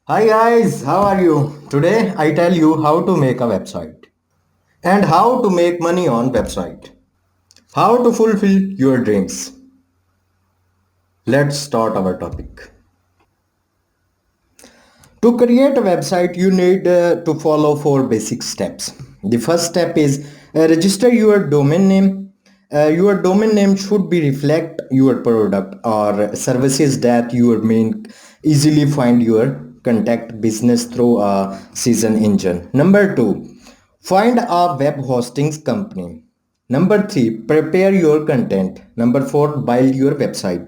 Hi guys, how are you? Today I tell you how to make a website and how to make money on website. How to fulfill your dreams. Let's start our topic. To create a website you need to follow four basic steps. The first step is register your domain name. Your domain name should be reflect your product or services that you main easily find your contact business through a season engine. Number 2, find a web hosting company. Number 3, prepare your content. Number 4, build your website.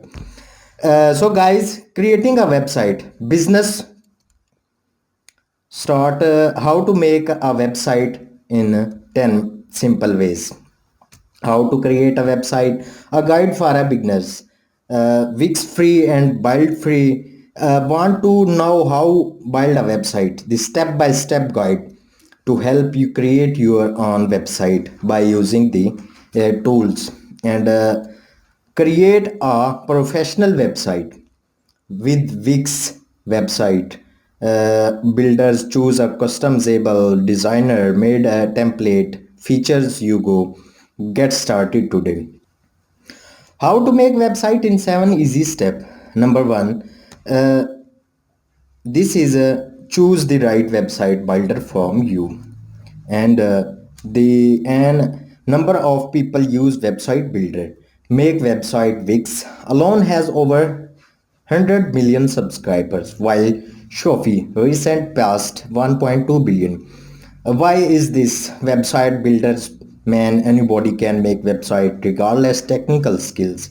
So guys, creating a website business start how to make a website in 10 simple ways. How to create a website, a guide for a beginners, Wix free and build free. Want to know how build a website, the step by step guide to help you create your own website by using the tools and create a professional website with Wix website. Builders choose a customizable designer made a template. Features you go. Get started today. How to make website in 7 easy step. Number 1. Uh, this is a choose the right website builder from you. And the and number of people use website builder. Make website. Wix alone has over 100 million subscribers, while Shopee recent passed 1.2 billion. Why is this? Website builders, man, anybody can make website regardless technical skills.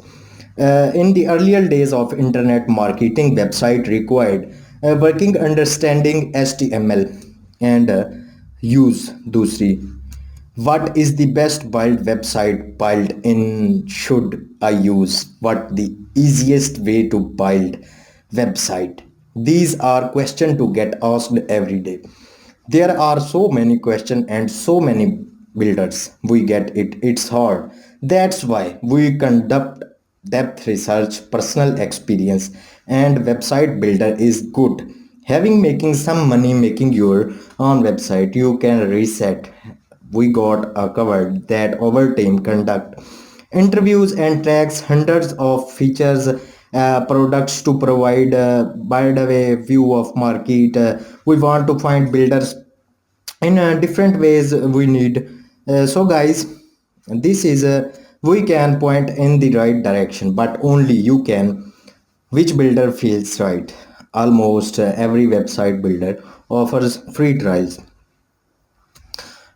In the earlier days of internet marketing, website required working understanding HTML and use दूसरी. What is the best build website build in should I use? What the easiest way to build website? These are questions to get asked every day. There are so many questions and so many builders. We get it. It's hard. That's why we conduct depth research, personal experience, and website builder is good. Having making some money making your own website, you can reset. We got covered that over time conduct interviews and tracks hundreds of features products to provide by the way view of market. We want to find builders in different ways we need. So guys, this is we can point in the right direction, but only you can. Which builder feels right? Almost every website builder offers free trials.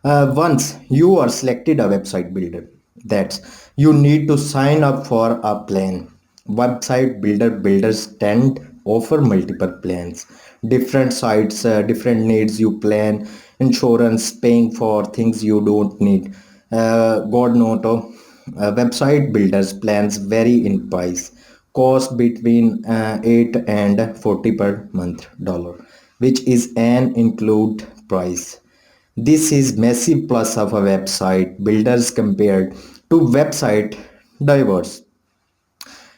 Once you are selected a website builder, that's you need to sign up for a plan. Website builders tend offer multiple plans, different sites, different needs you plan, insurance, paying for things you don't need. God noto, website builders plans vary in price, cost between 8 and 40 per month dollar, which is an include price. This is massive plus of a website builders compared to website divers.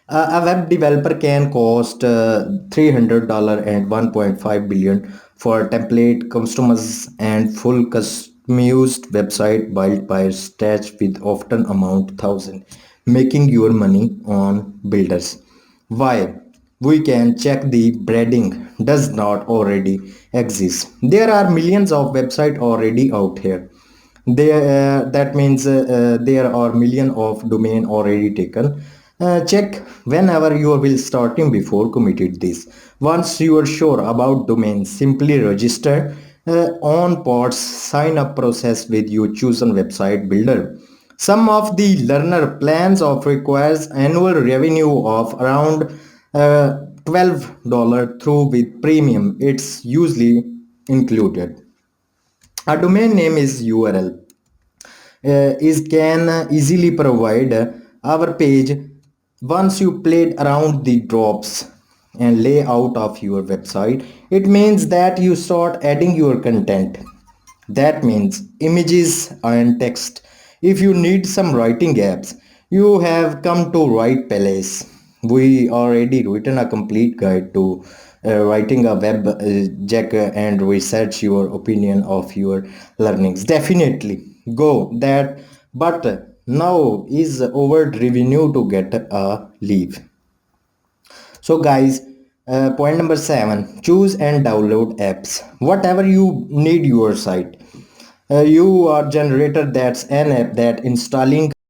A web developer can cost $300 and 1.5 billion for template customers and full customized website built by scratch with often amount thousand, making your money on builders. Why? We can check the branding does not already exist. There are millions of websites already out here. That means there are million of domain already taken. Check whenever you will starting before committed this. Once you are sure about domain, simply register on pods sign up process with your chosen website builder. Some of the learner plans of requires annual revenue of around $12 through with premium. It's usually included. A domain name is URL is can easily provide our page. Once you played around the drops and layout of your website, it means that you start adding your content. That means images and text. If you need some writing apps, you have come to right place. We already written a complete guide to writing a web check and research your opinion of your learnings. Definitely go that, but now is over revenue to get a leave. So guys, point number 7, choose and download apps. Whatever you need your site. You are generator, that's an app that installing